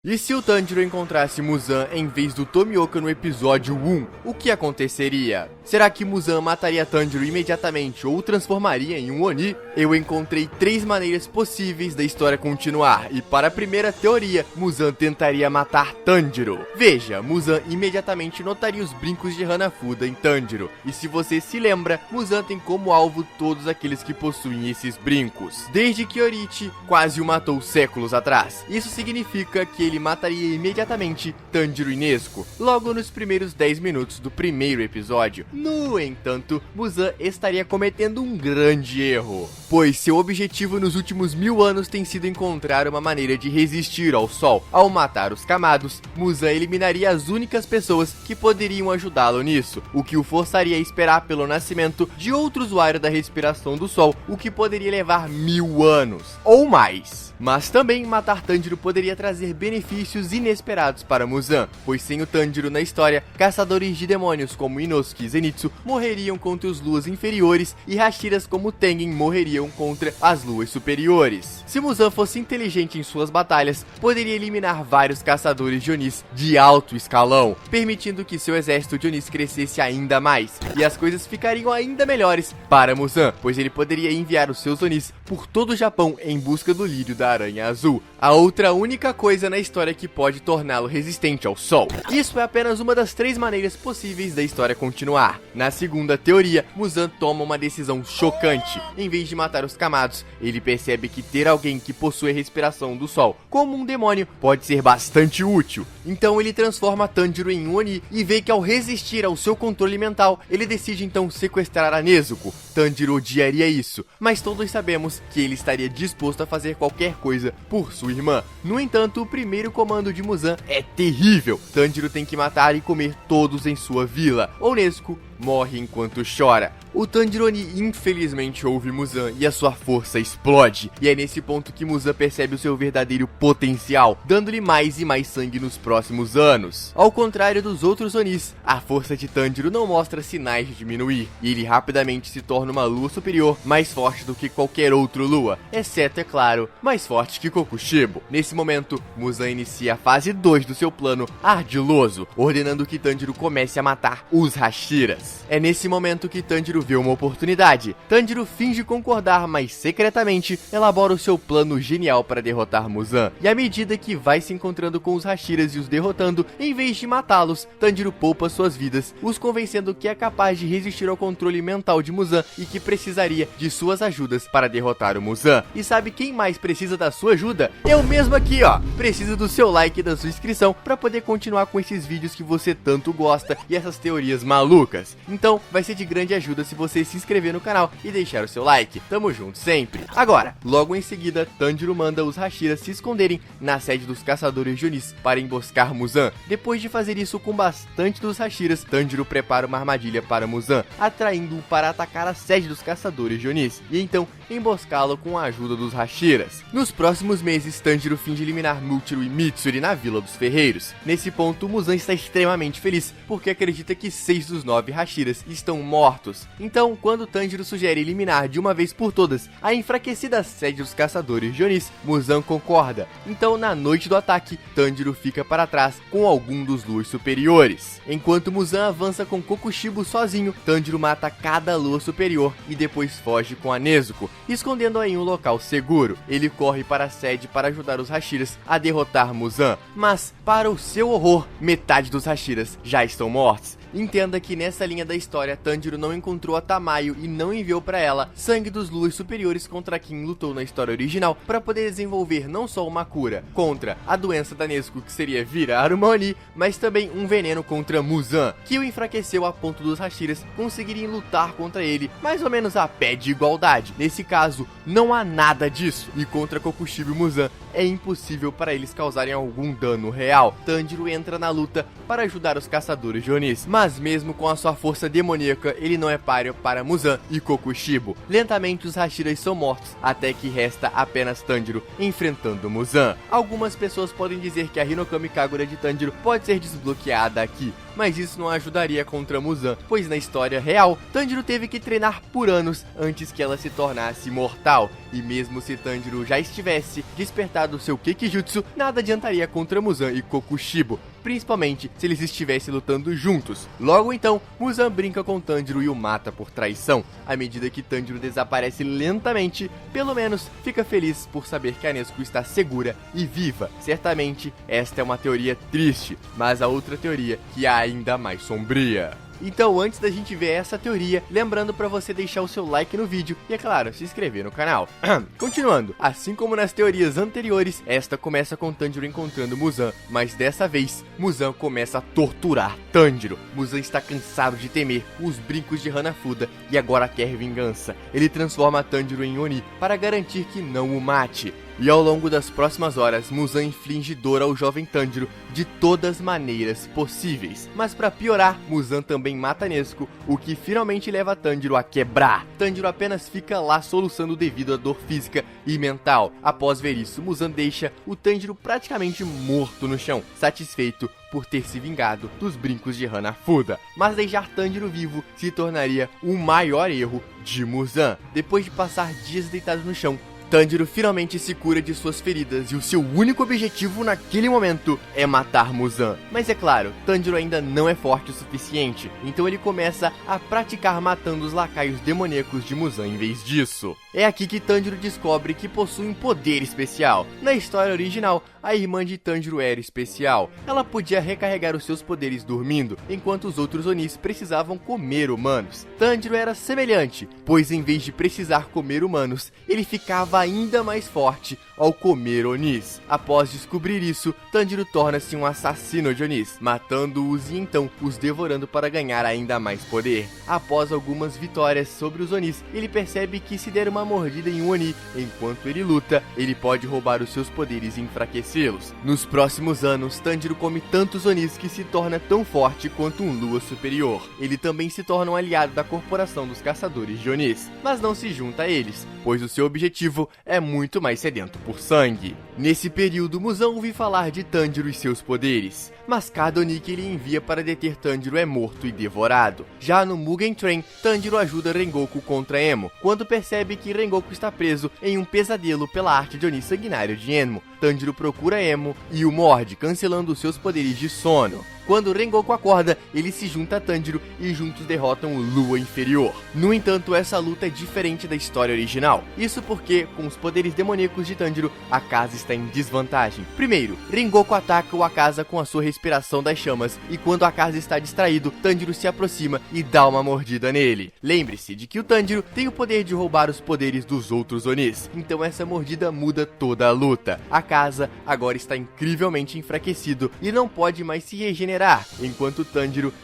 E se o Tanjiro encontrasse Muzan em vez do Tomioka no episódio 1, o que aconteceria? Será que Muzan mataria Tanjiro imediatamente ou o transformaria em um Oni? Eu encontrei 3 maneiras possíveis da história continuar, e para a primeira teoria, Muzan tentaria matar Tanjiro. Veja, Muzan imediatamente notaria os brincos de Hanafuda em Tanjiro, e se você se lembra, Muzan tem como alvo todos aqueles que possuem esses brincos, desde que Orichi quase o matou séculos atrás. Isso significa que ele mataria imediatamente Tanjiro e Nezuko, logo nos primeiros 10 minutos do primeiro episódio. No entanto, Muzan estaria cometendo um grande erro, pois seu objetivo nos últimos 1000 anos tem sido encontrar uma maneira de resistir ao sol. Ao matar os Kamados, Muzan eliminaria as únicas pessoas que poderiam ajudá-lo nisso, o que o forçaria a esperar pelo nascimento de outro usuário da respiração do sol, o que poderia levar 1000 anos, ou mais. Mas também matar Tanjiro poderia trazer benefícios inesperados para Muzan, pois sem o Tanjiro na história, caçadores de demônios como Inosuke e Zenitsu morreriam contra os luas inferiores e Hashiras como Tengen morreriam contra as luas superiores. Se Muzan fosse inteligente em suas batalhas, poderia eliminar vários caçadores de Onis de alto escalão, permitindo que seu exército de Onis crescesse ainda mais, e as coisas ficariam ainda melhores para Muzan, pois ele poderia enviar os seus Onis por todo o Japão em busca do lírio da Aranha Azul, a outra única coisa na história que pode torná-lo resistente ao sol. Isso é apenas uma das 3 maneiras possíveis da história continuar. Na segunda teoria, Muzan toma uma decisão chocante. Em vez de matar os Kamados, ele percebe que ter alguém que possui a respiração do sol, como um demônio, pode ser bastante útil. Então ele transforma Tanjiro em um Oni e vê que ao resistir ao seu controle mental, ele decide então sequestrar a Nezuko. Tanjiro odiaria isso, mas todos sabemos que ele estaria disposto a fazer qualquer coisa por sua irmã. No entanto, o primeiro comando de Muzan é terrível. Tanjiro tem que matar e comer todos em sua vila, ou Nezuko morre enquanto chora. O Tanjiro Oni infelizmente ouve Muzan e a sua força explode, e é nesse ponto que Muzan percebe o seu verdadeiro potencial, dando-lhe mais e mais sangue nos próximos anos. Ao contrário dos outros Onis, a força de Tanjiro não mostra sinais de diminuir, e ele rapidamente se torna uma lua superior mais forte do que qualquer outro lua, exceto, é claro, mais forte que Kokushibo. Nesse momento, Muzan inicia a fase 2 do seu plano ardiloso, ordenando que Tanjiro comece a matar os Hashiras. É nesse momento que Tanjiro vê uma oportunidade. Tanjiro finge concordar, mas secretamente elabora o seu plano genial para derrotar Muzan. E à medida que vai se encontrando com os Hashiras e os derrotando, em vez de matá-los, Tanjiro poupa suas vidas, os convencendo que é capaz de resistir ao controle mental de Muzan e que precisaria de suas ajudas para derrotar o Muzan. E sabe quem mais precisa da sua ajuda? Eu mesmo aqui, ó! Preciso do seu like e da sua inscrição para poder continuar com esses vídeos que você tanto gosta e essas teorias malucas. Então, vai ser de grande ajuda se você se inscrever no canal e deixar o seu like. Tamo junto sempre. Agora, logo em seguida, Tanjiro manda os Hashiras se esconderem na sede dos caçadores de Onis para emboscar Muzan. Depois de fazer isso com bastante dos Hashiras, Tanjiro prepara uma armadilha para Muzan, atraindo-o para atacar a sede dos caçadores de Onis, e então emboscá-lo com a ajuda dos Hashiras. Nos próximos meses, Tanjiro finge eliminar Muchiro e Mitsuri na Vila dos Ferreiros. Nesse ponto, Muzan está extremamente feliz, porque acredita que 6 dos 9 Hashiras estão mortos. Então, quando Tanjiro sugere eliminar de uma vez por todas a enfraquecida sede dos caçadores de Onis, Muzan concorda. Então, na noite do ataque, Tanjiro fica para trás com algum dos luas superiores. Enquanto Muzan avança com Kokushibo sozinho, Tanjiro mata cada lua superior e depois foge com a Nezuko, escondendo-a em um local seguro. Ele corre para a sede para ajudar os Hashiras a derrotar Muzan, mas, para o seu horror, metade dos Hashiras já estão mortos. Entenda que nessa linha da história, Tanjiro não encontrou a Tamayo e não enviou para ela sangue dos luas superiores contra quem lutou na história original para poder desenvolver não só uma cura contra a doença da Nezuko, que seria virar uma Oni, mas também um veneno contra Muzan, que o enfraqueceu a ponto dos Hashiras conseguirem lutar contra ele mais ou menos a pé de igualdade. Nesse caso, não há nada disso, e contra Kokushibo e Muzan é impossível para eles causarem algum dano real. Tanjiro entra na luta para ajudar os caçadores de Onis, mas mesmo com a sua força demoníaca, ele não é páreo para Muzan e Kokushibo. Lentamente os Hashiras são mortos, até que resta apenas Tanjiro enfrentando Muzan. Algumas pessoas podem dizer que a Hinokami Kagura de Tanjiro pode ser desbloqueada aqui, mas isso não ajudaria contra Muzan, pois na história real, Tanjiro teve que treinar por anos antes que ela se tornasse ataque mortal, e mesmo se Tanjiro já estivesse despertado seu Kekijutsu, nada adiantaria contra Muzan e Kokushibo, principalmente se eles estivessem lutando juntos. Logo então, Muzan brinca com Tanjiro e o mata por traição. À medida que Tanjiro desaparece lentamente, pelo menos fica feliz por saber que a Nezuko está segura e viva. Certamente, esta é uma teoria triste, mas a outra teoria que é ainda mais sombria. Então, antes da gente ver essa teoria, lembrando pra você deixar o seu like no vídeo e, é claro, se inscrever no canal. Continuando, assim como nas teorias anteriores, esta começa com Tanjiro encontrando Muzan, mas dessa vez, Muzan começa a torturar Tanjiro. Muzan está cansado de temer os brincos de Hanafuda e agora quer vingança. Ele transforma Tanjiro em Oni para garantir que não o mate. E ao longo das próximas horas, Muzan inflige dor ao jovem Tanjiro de todas as maneiras possíveis. Mas para piorar, Muzan também mata Nezuko, o que finalmente leva Tanjiro a quebrar. Tanjiro apenas fica lá soluçando devido à dor física e mental. Após ver isso, Muzan deixa o Tanjiro praticamente morto no chão, satisfeito por ter se vingado dos brincos de Hanafuda. Mas deixar Tanjiro vivo se tornaria o maior erro de Muzan. Depois de passar dias deitado no chão, Tanjiro finalmente se cura de suas feridas e o seu único objetivo naquele momento é matar Muzan. Mas é claro, Tanjiro ainda não é forte o suficiente, então ele começa a praticar matando os lacaios demoníacos de Muzan em vez disso. É aqui que Tanjiro descobre que possui um poder especial. Na história original, a irmã de Tanjiro era especial. Ela podia recarregar os seus poderes dormindo, enquanto os outros Onis precisavam comer humanos. Tanjiro era semelhante, pois em vez de precisar comer humanos, ele ficava ainda mais forte ao comer Onis. Após descobrir isso, Tanjiro torna-se um assassino de Onis, matando-os e então os devorando para ganhar ainda mais poder. Após algumas vitórias sobre os Onis, ele percebe que se der uma mordida em um Oni enquanto ele luta, ele pode roubar os seus poderes e enfraquecê-los. Nos próximos anos, Tanjiro come tantos Onis que se torna tão forte quanto um Lua superior. Ele também se torna um aliado da corporação dos caçadores de Onis, mas não se junta a eles, pois o seu objetivo é muito mais sedento por sangue. Nesse período, Muzan ouve falar de Tanjiro e seus poderes, mas cada Oni que ele envia para deter Tanjiro é morto e devorado. Já no Mugen Train, Tanjiro ajuda Rengoku contra Emo, quando percebe que Rengoku está preso em um pesadelo pela arte de Oni sanguinário de Enmo. Tanjiro procura Emo e o morde, cancelando seus poderes de sono. Quando Rengoku acorda, ele se junta a Tanjiro e juntos derrotam o Lua inferior. No entanto, essa luta é diferente da história original. Isso porque, com os poderes demoníacos de Tanjiro, a casa está em desvantagem. Primeiro, Rengoku ataca o Akaza com a sua respiração das chamas, e quando o Akaza está distraído, Tanjiro se aproxima e dá uma mordida nele. Lembre-se de que o Tanjiro tem o poder de roubar os poderes dos outros Onis, então essa mordida muda toda a luta. Akaza agora está incrivelmente enfraquecido e não pode mais se regenerar, enquanto Tanjiro,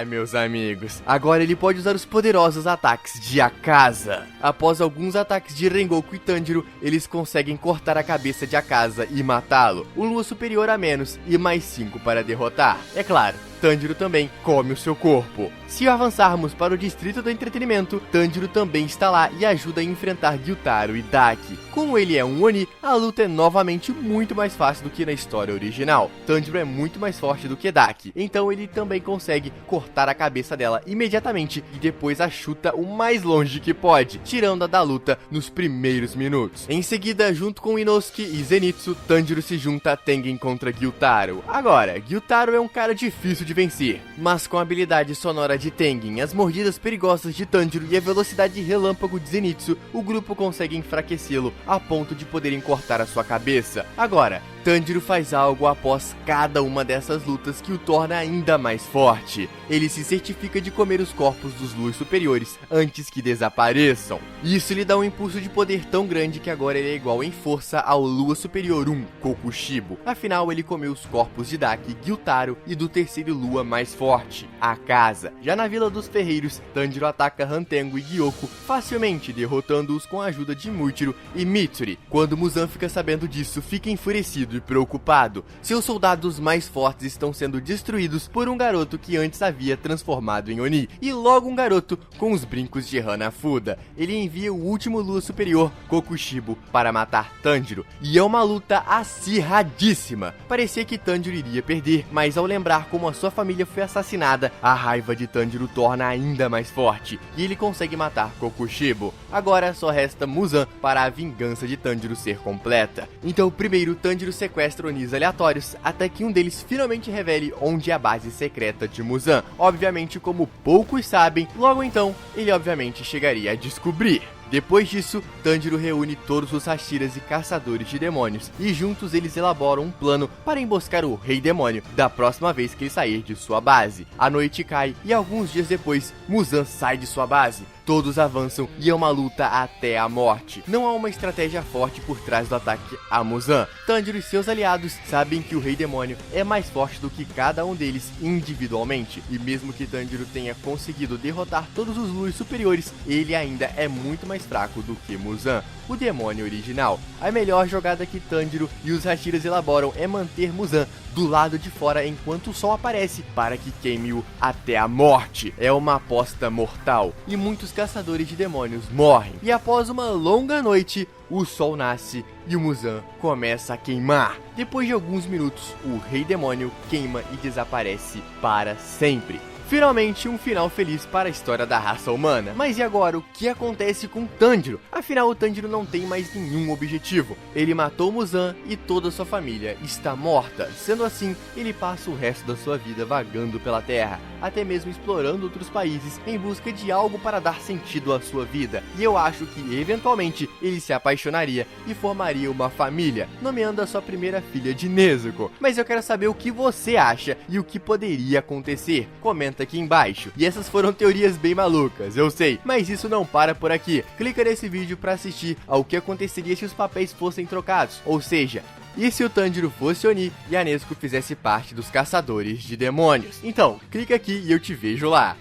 meus amigos, agora ele pode usar os poderosos ataques de Akaza. Após alguns ataques de Rengoku e Tanjiro, eles conseguem cortar a cabeça de Akaza e matá-lo. Um Lua superior a menos e mais 5 para derrotar. É claro, Tanjiro também come o seu corpo. Se avançarmos para o distrito do entretenimento, Tanjiro também está lá e ajuda a enfrentar Gyutaro e Daki. Como ele é um Oni, a luta é novamente muito mais fácil do que na história original. Tanjiro é muito mais forte do que Daki, então ele também consegue cortar a cabeça dela imediatamente e depois a chuta o mais longe que pode, tirando-a da luta nos primeiros minutos. Em seguida, junto com Inosuke e Zenitsu, Tanjiro se junta a Tengen contra Gyutaro. Agora, Gyutaro é um cara difícil de vencer, mas com a habilidade sonora de Tengen, as mordidas perigosas de Tanjiro e a velocidade relâmpago de Zenitsu, o grupo consegue enfraquecê-lo a ponto de poderem cortar a sua cabeça. Agora, Tanjiro faz algo após cada uma dessas lutas que o torna ainda mais forte. Ele se certifica de comer os corpos dos Luas superiores antes que desapareçam. Isso lhe dá um impulso de poder tão grande que agora ele é igual em força ao Lua Superior 1, Kokushibo. Afinal, ele comeu os corpos de Daki, Gyutaro e do terceiro Lua mais forte, Akaza. Já na Vila dos Ferreiros, Tanjiro ataca Hantengo e Gyoko facilmente, derrotando-os com a ajuda de Muichiro e Mitsuri. Quando Muzan fica sabendo disso, fica enfurecido e preocupado. Seus soldados mais fortes estão sendo destruídos por um garoto que antes havia transformado em Oni, e logo um garoto com os brincos de Hanafuda. Ele envia o último Lua Superior, Kokushibo, para matar Tanjiro, e é uma luta acirradíssima. Parecia que Tanjiro iria perder, mas ao lembrar como a sua família foi assassinada, a raiva de Tanjiro torna ainda mais forte, e ele consegue matar Kokushibo. Agora só resta Muzan para a vingança de Tanjiro ser completa. Então primeiro Tanjiro sequestra Onis aleatórios, até que um deles finalmente revele onde é a base secreta de Muzan. Obviamente, como poucos sabem, logo então ele obviamente chegaria a descobrir. Depois disso, Tanjiro reúne todos os Hashiras e caçadores de demônios, e juntos eles elaboram um plano para emboscar o Rei Demônio da próxima vez que ele sair de sua base. A noite cai e alguns dias depois, Muzan sai de sua base. Todos avançam e é uma luta até a morte. Não há uma estratégia forte por trás do ataque a Muzan. Tanjiro e seus aliados sabem que o Rei Demônio é mais forte do que cada um deles individualmente, e mesmo que Tanjiro tenha conseguido derrotar todos os Luas superiores, ele ainda é muito mais fraco do que Muzan, o demônio original. A melhor jogada que Tanjiro e os Hashiras elaboram é manter Muzan do lado de fora enquanto o sol aparece para que queime-o até a morte. É uma aposta mortal e muitos caçadores de demônios morrem. E após uma longa noite, o sol nasce e o Muzan começa a queimar. Depois de alguns minutos, o Rei Demônio queima e desaparece para sempre. Finalmente, um final feliz para a história da raça humana. Mas e agora, o que acontece com Tanjiro? Afinal, o Tanjiro não tem mais nenhum objetivo. Ele matou Muzan e toda sua família está morta. Sendo assim, ele passa o resto da sua vida vagando pela Terra, até mesmo explorando outros países em busca de algo para dar sentido à sua vida. E eu acho que, eventualmente, ele se apaixonaria e formaria uma família, nomeando a sua primeira filha de Nezuko. Mas eu quero saber o que você acha e o que poderia acontecer. Comenta aqui embaixo. E essas foram teorias bem malucas, eu sei, mas isso não para por aqui. Clica nesse vídeo para assistir ao que aconteceria se os papéis fossem trocados, ou seja, e se o Tanjiro fosse Oni e a Nezuko fizesse parte dos caçadores de demônios. Então, clica aqui e eu te vejo lá.